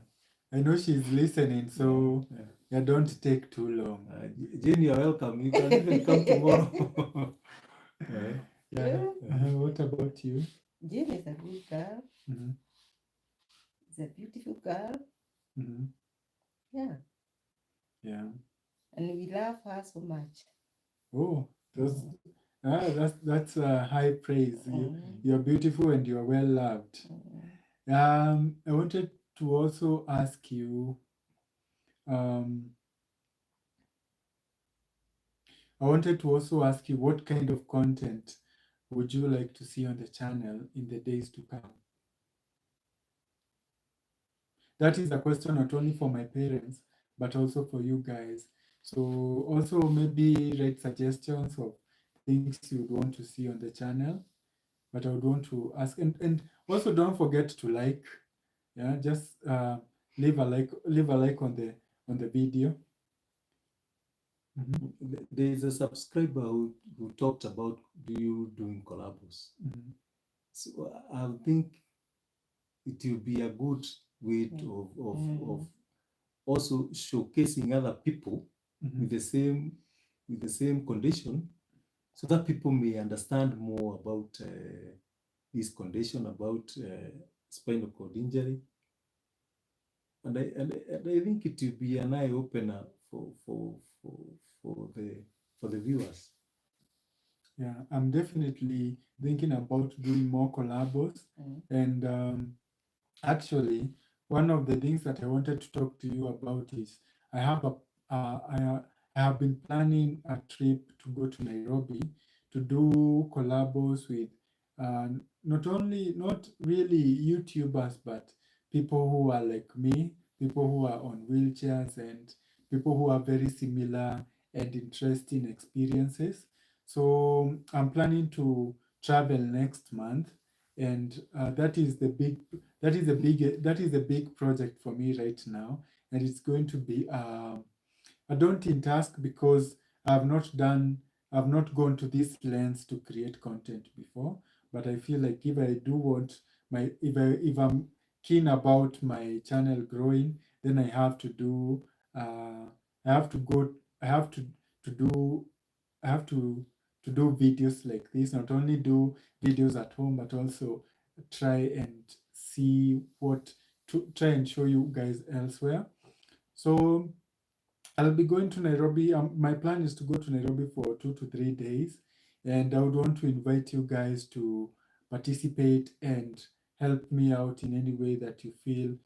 I know she's listening, so yeah, don't take too long. Jane, you're welcome. You can even come tomorrow. What about you? Jane is a good girl. Mhm. She's a beautiful girl. Mhm. Yeah. Yeah. And we love her so much. Oh, that's high praise. You're beautiful and you're well loved. I wanted to also ask you. What kind of content would you like to see on the channel in the days to come? That is a question not only for my parents, but also for you guys. So also maybe write suggestions of things you'd want to see on the channel. But I would want to ask, and also don't forget to like. Yeah, just leave a like on the video. There is a subscriber who talked about you doing collabos. So I think it will be a good way of also showcasing other people Mhm. with the same condition, so that people may understand more about this condition, about spinal cord injury. And I think it will be an eye opener for the viewers. Yeah, I'm definitely thinking about doing more collabos. And actually, one of the things that I wanted to talk to you about is I have a I have been planning a trip to go to Nairobi to do collabos with uh, not really YouTubers, but people who are like me, people who are on wheelchairs, and people who have very similar and interesting experiences. So I'm planning to travel next month, and that is a big project for me right now, and it's going to be a daunting task because I've not done I've not gone to this length to create content before. But I feel like if I do want if I'm keen about my channel growing, then I have to do I have to go I have to do I have to do videos like this, not only do videos at home, but also try and see what to try and show you guys elsewhere. So I'll be going to Nairobi. My plan is to go to Nairobi for 2 to 3 days, and I would want to invite you guys to participate and help me out in any way that you feel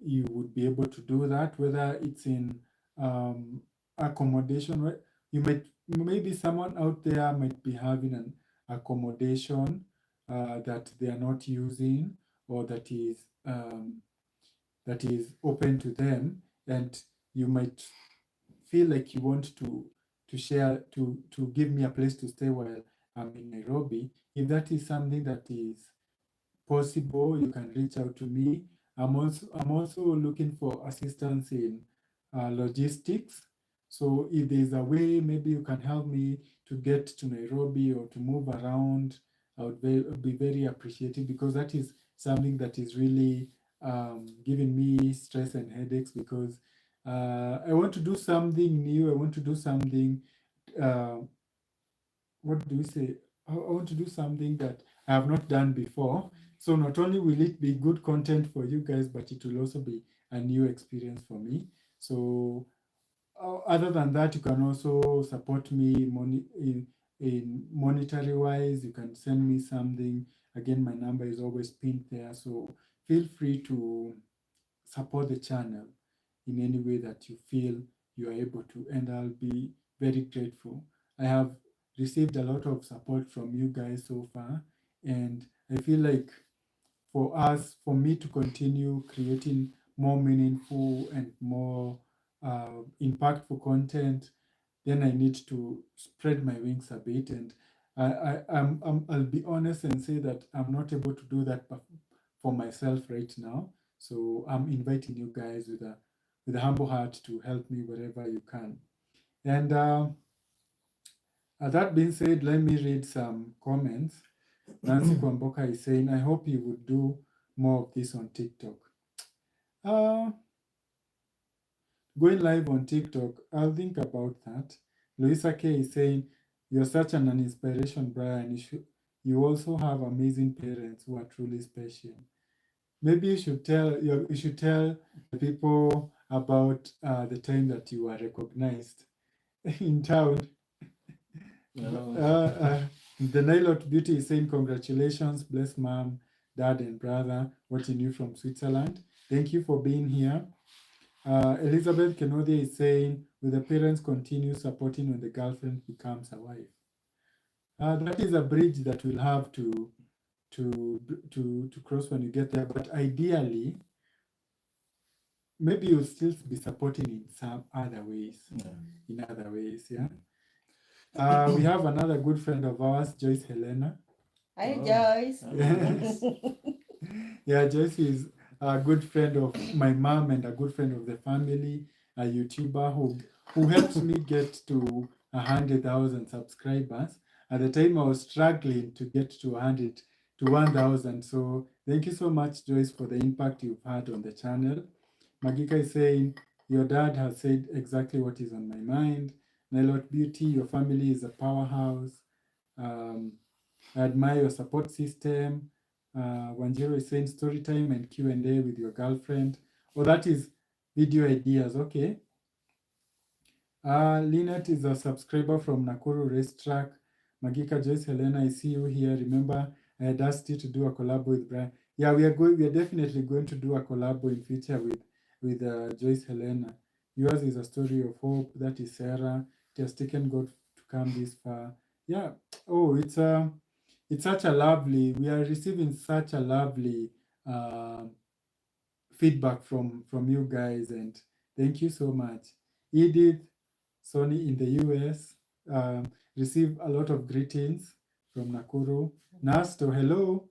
you would be able to do that, whether it's in um, accommodation. You might maybe someone out there might be having an accommodation that they are not using, or that is open to them, and you might feel like you want to share to give me a place to stay while I'm in Nairobi. If that is something that is possible, you can reach out to me. I'm also looking for assistance in logistics. So if there's a way, maybe you can help me to get to Nairobi or to move around, I would be very appreciative, because that is something that is really giving me stress and headaches, because I want to do something new. I want to do something. Uh, what do we say? I want to do something that I have not done before. So not only will it be good content for you guys, but it will also be a new experience for me. So other than that, you can also support me in monetary wise. You can send me something. Again, my number is always pinned there. So feel free to support the channel in any way that you feel you are able to, and I'll be very grateful. I have received a lot of support from you guys so far, and I feel like for me to continue creating more meaningful and more impactful content, then I need to spread my wings a bit. And I'll be honest and say that I'm not able to do that for myself right now. So I'm inviting you guys with a humble heart to help me wherever you can. And that being said, let me read some comments. Nancy Kwamboka is saying, I hope you would do more of this on TikTok. Going live on TikTok, I'll think about that. Louisa K is saying, you're such an inspiration, Brian. You also have amazing parents who are truly special. Maybe you should tell the people about the time that you were recognized in town. The Nilot Beauty is saying, congratulations, bless mom, dad, and brother, watching you from Switzerland. Thank you for being here. Elizabeth Kenodia is saying, will the parents continue supporting when the girlfriend becomes a wife? That is a bridge that we'll have to cross when you get there. But ideally, maybe you'll still be supporting in some other ways. In other ways, yeah. We have another good friend of ours, Joyce Helena. Hi, Joyce. Yes. Yeah, Joyce is a good friend of my mom and a good friend of the family, a YouTuber who helped me get to 100,000 subscribers. At the time, I was struggling to get to 1,000. So thank you so much, Joyce, for the impact you've had on the channel. Magika is saying, Your dad has said exactly what is on my mind. Nailot Beauty, your family is a powerhouse. I admire your support system. Wanjiro is saying story time and Q&A with your girlfriend. Oh, that is video ideas. Okay. Lynette is a subscriber from Nakuru Racetrack. Magika Joyce Helena, I see you here. Remember, I had asked you to do a collab with Brian. Yeah, we are definitely going to do a collab in future with Joyce Helena. Yours is a story of hope. That is Sarah. It has taken God to come this far. Yeah. Oh, it's such a lovely. We are receiving such a lovely feedback from you guys, and thank you so much. Edith, Sony in the US, receive a lot of greetings from Nakuru. Nasto, hello.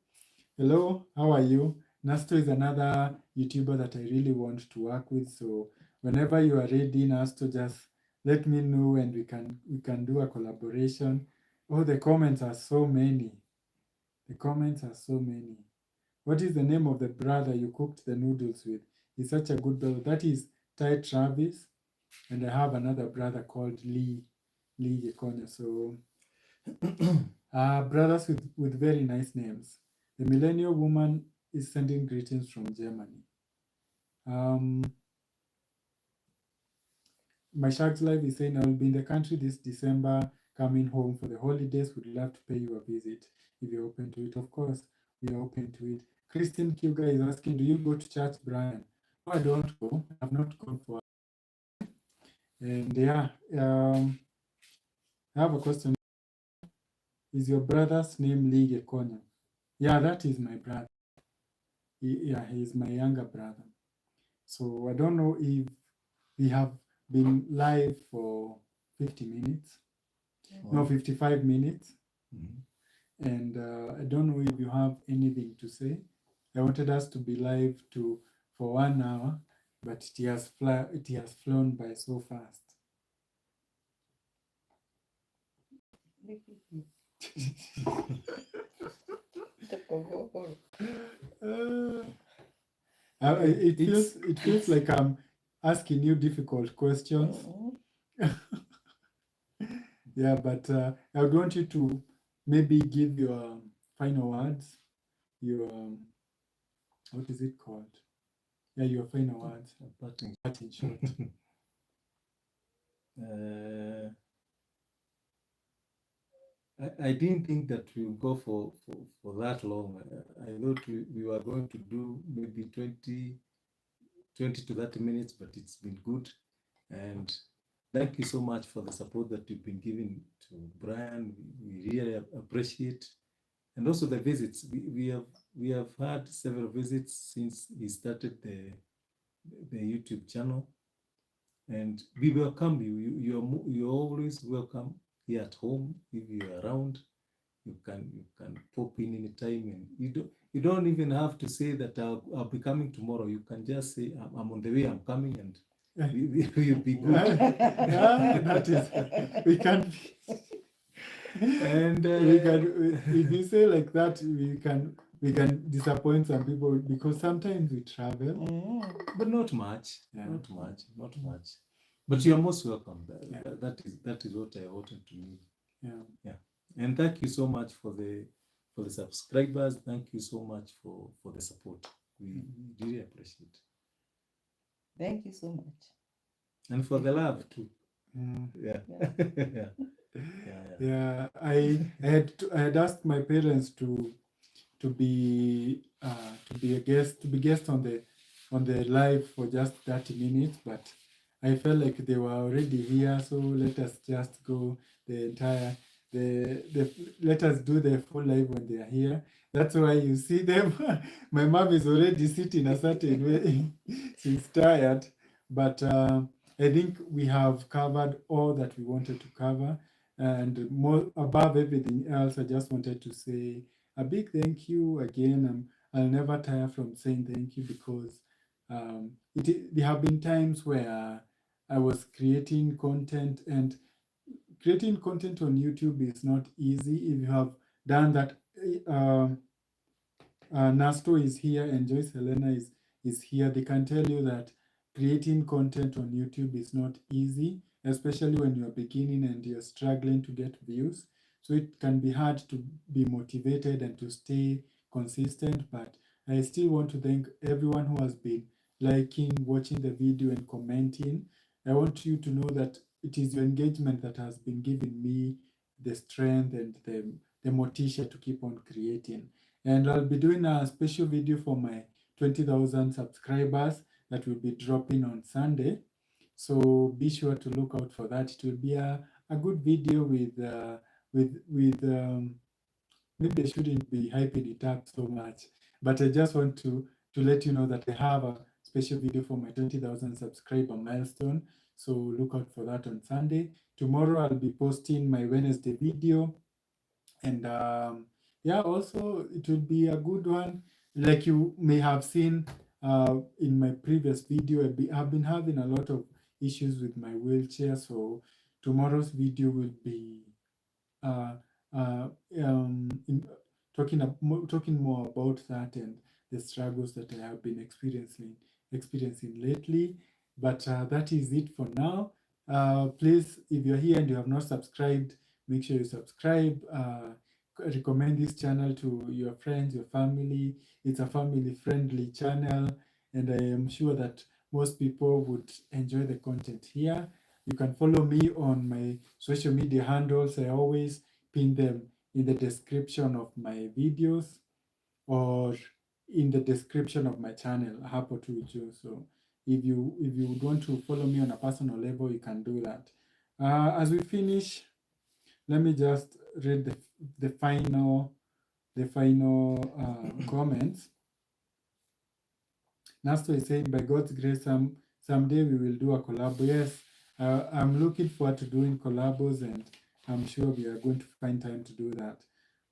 Hello, how are you? Nasto is another YouTuber that I really want to work with. So whenever you are ready, Nasto, just let me know and we can do a collaboration. Oh, the comments are so many. The comments are so many. What is the name of the brother you cooked the noodles with? He's such a good brother. That is Ty Travis. And I have another brother called Lee Yekonya. So brothers with very nice names. The Millennial Woman is sending greetings from Germany. My Sharks Life is saying, I will be in the country this December, coming home for the holidays. Would love to pay you a visit if you're open to it. Of course, we are open to it. Christine Kuga is asking, do you go to church, Brian? No, I don't go. I've not gone for. And yeah, I have a question. Is your brother's name Lee Gekonya? Yeah, that is my brother. He is my younger brother. So I don't know if we have been live for 50 minutes. No, 55 minutes. And I don't know if you have anything to say. I wanted us to be live for 1 hour, but it has flown by so fast. It feels like I'm asking you difficult questions. Yeah, but I would want you to maybe give your final words, your what is it called? Yeah, your final words. Parting shot. I didn't think that we would go for that long. I thought we were going to do maybe 20 to 30 minutes, but it's been good. And thank you so much for the support that you've been giving to Brian. We really appreciate. And also the visits. We have had several visits since he started the YouTube channel. And we welcome you. You're always welcome here at home. If you're around, you can pop in anytime, and you don't even have to say that I'll be coming tomorrow. You can just say I'm on the way. I'm coming, and we'll be good. That is, we can. And we can, if you say like that, we can disappoint some people because sometimes we travel, but not much. Yeah. Not much. But you're most welcome. That is what I wanted to mean. Yeah. And thank you so much for the subscribers. Thank you so much for the support. We really appreciate it. Thank you so much. And for the love too. Yeah. Yeah. I had asked my parents to be a guest on the live for just 30 minutes, but I felt like they were already here, so let us just go let us do the full live when they are here. That's why you see them. My mom is already sitting a certain way. She's tired, but I think we have covered all that we wanted to cover, and more above everything else, I just wanted to say a big thank you again. I'll never tire from saying thank you because there have been times where I was creating content, and creating content on YouTube is not easy. If you have done that, Nasto is here and Joyce Helena is here. They can tell you that creating content on YouTube is not easy, especially when you're beginning and you're struggling to get views. So it can be hard to be motivated and to stay consistent, but I still want to thank everyone who has been liking, watching the video, and commenting. I want you to know that it is your engagement that has been giving me the strength and the motivation to keep on creating. And I'll be doing a special video for my 20,000 subscribers that will be dropping on Sunday. So be sure to look out for that. It will be a good video with maybe I shouldn't be hyping it up so much, but I just want to let you know that I have a special video for my 20,000 subscriber milestone. So look out for that on Sunday. Tomorrow I'll be posting my Wednesday video, and yeah, also it will be a good one. Like you may have seen in my previous video, I've been having a lot of issues with my wheelchair. So tomorrow's video will be uh, uh, in talking more about that and the struggles that I have been experiencing lately. But that is it for now. Please, if you're here and you have not subscribed, make sure you subscribe. Recommend this channel to your friends, your family. It's a family-friendly channel, and I am sure that most people would enjoy the content here. You can follow me on my social media handles. I always pin them in the description of my videos or in the description of my channel, Hapo Tuju. So if you would want to follow me on a personal level, you can do that. As we finish, let me just read the final comments. Nasto is saying, by God's grace, someday we will do a collab. Yes, I'm looking forward to doing collabos, and I'm sure we are going to find time to do that.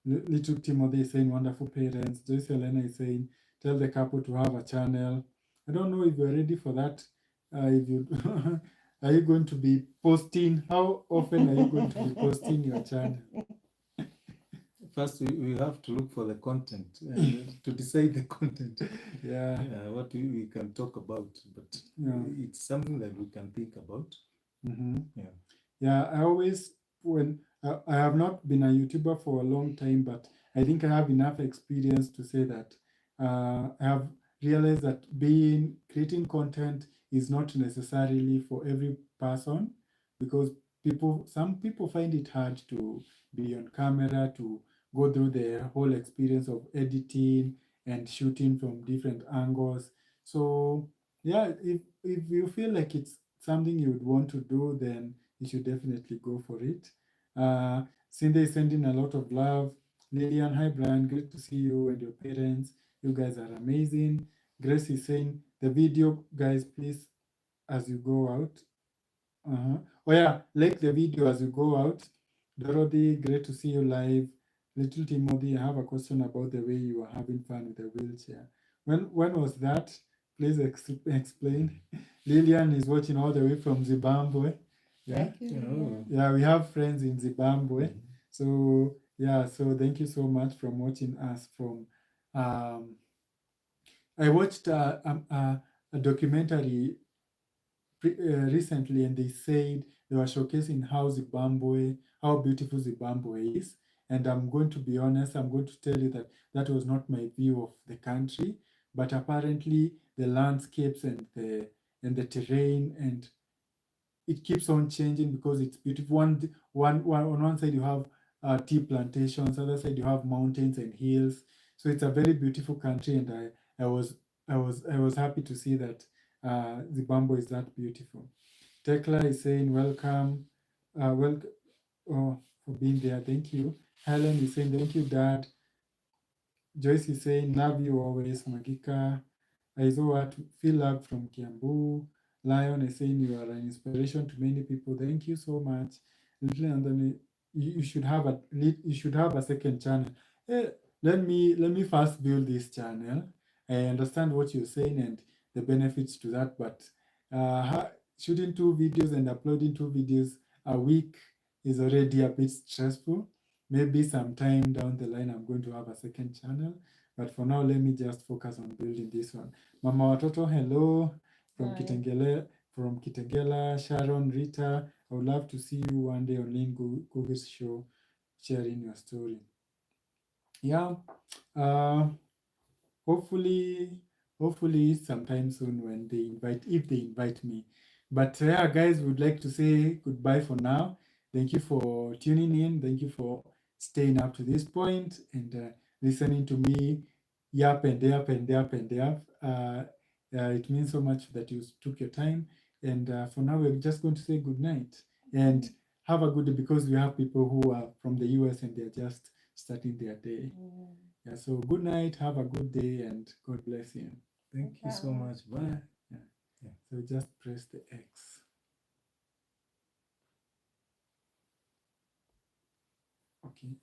Little Timothy is saying, wonderful parents. Joyce Elena is saying, tell the couple to have a channel. I don't know if you're ready for that. If you are you going to be posting? How often are you going to be posting your channel? First, we have to look for the content to decide the content. Yeah. What we can talk about, but it's something that we can think about. Mm-hmm. Yeah. Yeah, I always, when I have not been a YouTuber for a long time, but I think I have enough experience to say that I have realized that creating content is not necessarily for every person, because some people find it hard to be on camera, to go through the whole experience of editing and shooting from different angles. So yeah, if you feel like it's something you would want to do, then you should definitely go for it. Cindy is sending a lot of love. Lillian, hi Brian, great to see you and your parents. You guys are amazing. Grace is saying, the video, guys, please, as you go out. Oh yeah, like the video as you go out. Dorothy, great to see you live. Little Timothy, I have a question about the way you are having fun with the wheelchair. When was that? Please explain. Lillian is watching all the way from Zimbabwe. Yeah. Thank you. Yeah, we have friends in Zimbabwe. So yeah, so thank you so much from watching us from. I watched a documentary recently, and they said they were showcasing how beautiful Zimbabwe is. And I'm going to be honest, I'm going to tell you that that was not my view of the country, but apparently the landscapes and the terrain, and it keeps on changing because it's beautiful. On one side you have tea plantations, other side you have mountains and hills. So it's a very beautiful country, and I was happy to see that Zimbabwe is that beautiful. Tekla is saying welcome, for being there. Thank you. Helen is saying thank you, Dad. Joyce is saying love you always, Magika. Aizoa, feel love from Kiambu. Lion is saying you are an inspiration to many people. Thank you so much. Little Anthony, you should have a second channel. Let me first build this channel. I understand what you're saying and the benefits to that, but shooting 2 videos and uploading 2 videos a week is already a bit stressful. Maybe sometime down the line I'm going to have a second channel, but for now let me just focus on building this one. Mama Watoto, hello. from Bye. Kitengela, Sharon, Rita. I would love to see you one day on Lynn Google's show, sharing your story. Yeah. Hopefully sometime soon when if they invite me. But yeah, guys, would like to say goodbye for now. Thank you for tuning in. Thank you for staying up to this point and listening to me yap and yap and yap and yap. It means so much that you took your time. And for now, we're just going to say good night and have a good day, because we have people who are from the US and they're just starting their day. Yeah, so good night, have a good day, and God bless you. Thank you so Bye. much. Bye. So just press the X. Okay.